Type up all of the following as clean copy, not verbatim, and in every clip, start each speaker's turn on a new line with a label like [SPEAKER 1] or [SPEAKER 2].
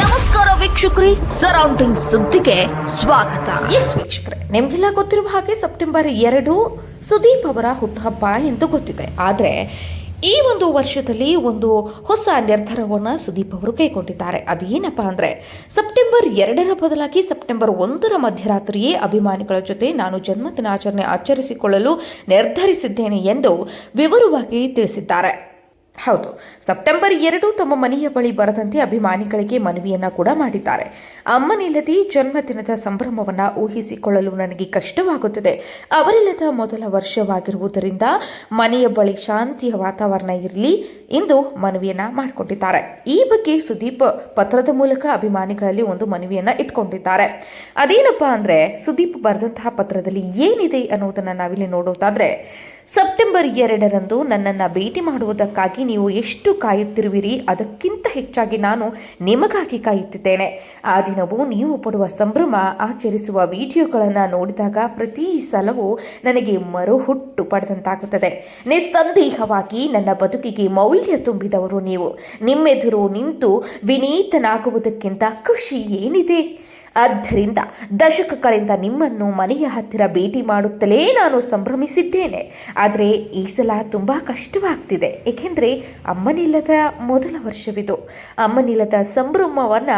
[SPEAKER 1] ನಮಸ್ಕಾರ ವೀಕ್ಷಕರೇ, ಸರೌಂಡಿಂಗ್ ಸುದ್ದಿಗೆ ಸ್ವಾಗತ.
[SPEAKER 2] ವೀಕ್ಷಕರೇ, ನಿಮಗೆಲ್ಲ ಗೊತ್ತಿರುವ ಹಾಗೆ ಸೆಪ್ಟೆಂಬರ್ 2 ಸುದೀಪ್ ಅವರ ಹುಟ್ಟುಹಬ್ಬ ಎಂದು ಗೊತ್ತಿದೆ. ಆದರೆ ಈ ಒಂದು ವರ್ಷದಲ್ಲಿ ಒಂದು ಹೊಸ ನಿರ್ಧಾರವನ್ನು ಸುದೀಪ್ ಅವರು ಕೈಗೊಂಡಿದ್ದಾರೆ. ಅದೇನಪ್ಪಾ ಅಂದರೆ ಸೆಪ್ಟೆಂಬರ್ 2 ಬದಲಾಗಿ ಸೆಪ್ಟೆಂಬರ್ 1 ಮಧ್ಯರಾತ್ರಿಯೇ ಅಭಿಮಾನಿಗಳ ಜೊತೆ ನಾನು ಜನ್ಮದಿನಾಚರಣೆ ಆಚರಿಸಿಕೊಳ್ಳಲು ನಿರ್ಧರಿಸಿದ್ದೇನೆ ಎಂದು ವಿವರವಾಗಿ ತಿಳಿಸಿದ್ದಾರೆ. ಹೌದು, ಸೆಪ್ಟೆಂಬರ್ 2 ತಮ್ಮ ಮನೆಯ ಬಳಿ ಬರದಂತೆ ಅಭಿಮಾನಿಗಳಿಗೆ ಮನವಿಯನ್ನ ಕೂಡ ಮಾಡಿದ್ದಾರೆ. ಅಮ್ಮನಿಲ್ಲದೆ ಜನ್ಮದಿನದ ಸಂಭ್ರಮವನ್ನು ಊಹಿಸಿಕೊಳ್ಳಲು ನನಗೆ ಕಷ್ಟವಾಗುತ್ತದೆ. ಅವರಿಲ್ಲದ ಮೊದಲ ವರ್ಷವಾಗಿರುವುದರಿಂದ ಮನೆಯ ಬಳಿ ಶಾಂತಿಯ ವಾತಾವರಣ ಇರಲಿ ಎಂದು ಮನವಿಯನ್ನ ಮಾಡಿಕೊಂಡಿದ್ದಾರೆ. ಈ ಬಗ್ಗೆ ಸುದೀಪ್ ಪತ್ರದ ಮೂಲಕ ಅಭಿಮಾನಿಗಳಲ್ಲಿ ಒಂದು ಮನವಿಯನ್ನ ಇಟ್ಕೊಂಡಿದ್ದಾರೆ. ಅದೇನಪ್ಪಾ ಅಂದ್ರೆ ಸುದೀಪ್ ಬರೆದಂತಹ ಪತ್ರದಲ್ಲಿ ಏನಿದೆ ಅನ್ನೋದನ್ನ ನಾವಿಲ್ಲಿ ನೋಡೋದಾದ್ರೆ, ಸೆಪ್ಟೆಂಬರ್ 2 ನನ್ನನ್ನು ಭೇಟಿ ಮಾಡುವುದಕ್ಕಾಗಿ ನೀವು ಎಷ್ಟು ಕಾಯುತ್ತಿರುವಿರಿ, ಅದಕ್ಕಿಂತ ಹೆಚ್ಚಾಗಿ ನಾನು ನಿಮಗಾಗಿ ಕಾಯುತ್ತಿದ್ದೇನೆ. ಆ ದಿನವೂ ನೀವು ಪಡುವ ಸಂಭ್ರಮ ಆಚರಿಸುವ ವಿಡಿಯೋಗಳನ್ನು ನೋಡಿದಾಗ ಪ್ರತಿ ಸಲವೂ ನನಗೆ ಮರುಹುಟ್ಟು ಪಡೆದಂತಾಗುತ್ತದೆ. ನಿಸ್ಸಂದೇಹವಾಗಿ ನನ್ನ ಬದುಕಿಗೆ ಮೌಲ್ಯ ತುಂಬಿದವರು ನೀವು. ನಿಮ್ಮೆದುರು ನಿಂತು ವಿನೀತನಾಗುವುದಕ್ಕಿಂತ ಖುಷಿ ಏನಿದೆ? ಆದ್ದರಿಂದ ದಶಕಗಳಿಂದ ನಿಮ್ಮನ್ನು ಮನೆಯ ಹತ್ತಿರ ಭೇಟಿ ಮಾಡುತ್ತಲೇ ನಾನು ಸಂಭ್ರಮಿಸಿದ್ದೇನೆ. ಆದರೆ ಈ ಸಲ ತುಂಬ ಕಷ್ಟವಾಗ್ತಿದೆ, ಏಕೆಂದರೆ ಅಮ್ಮನಿಲ್ಲದ ಮೊದಲ ವರ್ಷವಿದು. ಅಮ್ಮನಿಲ್ಲದ ಸಂಭ್ರಮವನ್ನು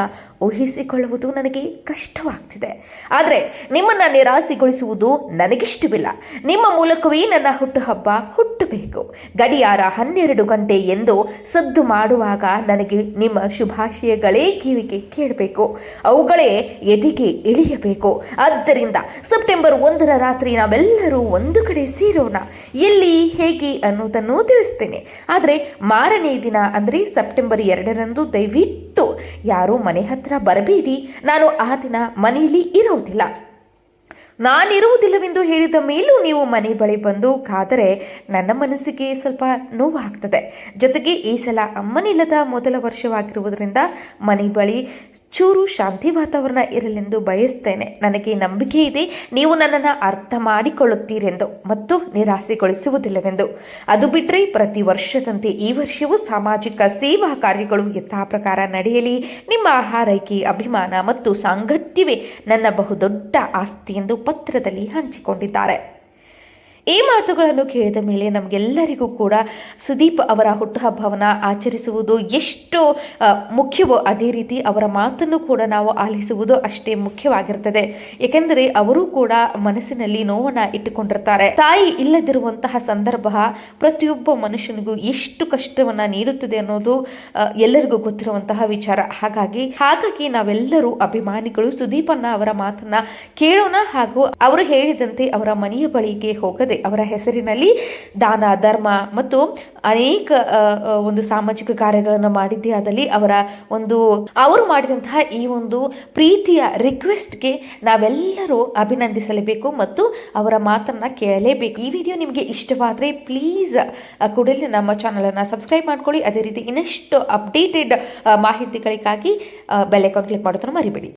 [SPEAKER 2] ಊಹಿಸಿಕೊಳ್ಳುವುದು ನನಗೆ ಕಷ್ಟವಾಗ್ತಿದೆ. ಆದರೆ ನಿಮ್ಮನ್ನು ನಿರಾಸೆಗೊಳಿಸುವುದು ನನಗಿಷ್ಟವಿಲ್ಲ. ನಿಮ್ಮ ಮೂಲಕವೇ ನನ್ನ ಹುಟ್ಟುಹಬ್ಬ ಹುಟ್ಟಬೇಕು. ಗಡಿಯಾರ 12 ಗಂಟೆ ಎಂದು ಸದ್ದು ಮಾಡುವಾಗ ನನಗೆ ನಿಮ್ಮ ಶುಭಾಶಯಗಳೇ ಕಿವಿಗೆ ಕೇಳಬೇಕು, ಅವುಗಳೇ ಎದೆಗೆ ಇಳಿಯಬೇಕು. ಆದ್ದರಿಂದ ಸೆಪ್ಟೆಂಬರ್ 1 ರಾತ್ರಿ ನಾವೆಲ್ಲರೂ ಒಂದು ಕಡೆ ಸೇರೋಣ. ಎಲ್ಲಿ, ಹೇಗೆ ಅನ್ನೋದನ್ನು ತಿಳಿಸ್ತೇನೆ. ಆದರೆ ಮಾರನೇ ದಿನ ಅಂದರೆ ಸೆಪ್ಟೆಂಬರ್ 2 ದಯವಿಟ್ಟು ಯಾರೂ ಮನೆ ಹತ್ರ ಬರಬೇಡಿ. ನಾನು ಆ ದಿನ ಮನೆಯಲ್ಲಿ ಇರೋದಿಲ್ಲ. ನಾನಿರುವುದಿಲ್ಲವೆಂದು ಹೇಳಿದ ಮೇಲೂ ನೀವು ಮನೆ ಬಳಿ ಬಂದು ಕಾದರೆ ನನ್ನ ಮನಸ್ಸಿಗೆ ಸ್ವಲ್ಪ ನೋವಾಗ್ತದೆ. ಜೊತೆಗೆ ಈ ಸಲ ಅಮ್ಮನಿಲ್ಲದ ಮೊದಲ ವರ್ಷವಾಗಿರುವುದರಿಂದ ಮನೆ ಬಳಿ ಚೂರು ಶಾಂತಿ ವಾತಾವರಣ ಇರಲೆಂದು ಬಯಸ್ತೇನೆ. ನನಗೆ ನಂಬಿಕೆ ಇದೆ ನೀವು ನನ್ನನ್ನು ಅರ್ಥ ಮಾಡಿಕೊಳ್ಳುತ್ತೀರೆಂದು ಮತ್ತು ನಿರಾಸೆಗೊಳಿಸುವುದಿಲ್ಲವೆಂದು. ಅದು ಬಿಟ್ಟರೆ ಪ್ರತಿ ವರ್ಷದಂತೆ ಈ ವರ್ಷವೂ ಸಾಮಾಜಿಕ ಸೇವಾ ಕಾರ್ಯಗಳು ಯಥಾಪ್ರಕಾರ ನಡೆಯಲಿ. ನಿಮ್ಮ ಹಾರೈಕೆ, ಅಭಿಮಾನ ಮತ್ತು ಸಾಂಗತ್ಯವೇ ನನ್ನ ಬಹುದೊಡ್ಡ ಆಸ್ತಿ ಎಂದು ಪತ್ರದಲ್ಲಿ ಹಂಚಿಕೊಂಡಿದ್ದಾರೆ. ಈ ಮಾತುಗಳನ್ನು ಕೇಳಿದ ಮೇಲೆ ನಮಗೆಲ್ಲರಿಗೂ ಕೂಡ ಸುದೀಪ್ ಅವರ ಹುಟ್ಟುಹಬ್ಬವನ್ನು ಆಚರಿಸುವುದು ಎಷ್ಟು ಮುಖ್ಯವೋ ಅದೇ ರೀತಿ ಅವರ ಮಾತನ್ನು ಕೂಡ ನಾವು ಆಲಿಸುವುದು ಅಷ್ಟೇ ಮುಖ್ಯವಾಗಿರ್ತದೆ. ಏಕೆಂದರೆ ಅವರು ಕೂಡ ಮನಸ್ಸಿನಲ್ಲಿ ನೋವನ್ನು ಇಟ್ಟುಕೊಂಡಿರ್ತಾರೆ. ತಾಯಿ ಇಲ್ಲದಿರುವಂತಹ ಸಂದರ್ಭ ಪ್ರತಿಯೊಬ್ಬ ಮನುಷ್ಯನಿಗೂ ಎಷ್ಟು ಕಷ್ಟವನ್ನು ನೀಡುತ್ತದೆ ಅನ್ನೋದು ಎಲ್ಲರಿಗೂ ಗೊತ್ತಿರುವಂತಹ ವಿಚಾರ. ಹಾಗಾಗಿ ನಾವೆಲ್ಲರೂ ಅಭಿಮಾನಿಗಳು ಸುದೀಪನ್ನ ಅವರ ಮಾತನ್ನ ಕೇಳೋಣ. ಹಾಗೂ ಅವರು ಹೇಳಿದಂತೆ ಅವರ ಮನೆಯ ಬಳಿಗೆ ಹೋಗದೆ ಅವರ ಹೆಸರಿನಲ್ಲಿ ದಾನ, ಧರ್ಮ ಮತ್ತು ಅನೇಕ ಒಂದು ಸಾಮಾಜಿಕ ಕಾರ್ಯಗಳನ್ನು ಮಾಡಿದ್ದೇ ಆದಲ್ಲಿ ಅವರು ಮಾಡಿದಂತಹ ಈ ಒಂದು ಪ್ರೀತಿಯ ರಿಕ್ವೆಸ್ಟ್ಗೆ ನಾವೆಲ್ಲರೂ ಅಭಿನಂದಿಸಲೇಬೇಕು ಮತ್ತು ಅವರ ಮಾತನ್ನ ಕೇಳಲೇಬೇಕು. ಈ ವಿಡಿಯೋ ನಿಮಗೆ ಇಷ್ಟವಾದರೆ ಪ್ಲೀಸ್ ಕೂಡಲೇ ನಮ್ಮ ಚಾನಲನ್ನು ಸಬ್ಸ್ಕ್ರೈಬ್ ಮಾಡ್ಕೊಳ್ಳಿ. ಅದೇ ರೀತಿ ಇನ್ನಷ್ಟು ಅಪ್ಡೇಟೆಡ್ ಮಾಹಿತಿಗಳಿಗಾಗಿ ಬೆಲ್ ಐಕಾನ್ ಕ್ಲಿಕ್ ಮಾಡೋದನ್ನು ಮರಿಬೇಡಿ.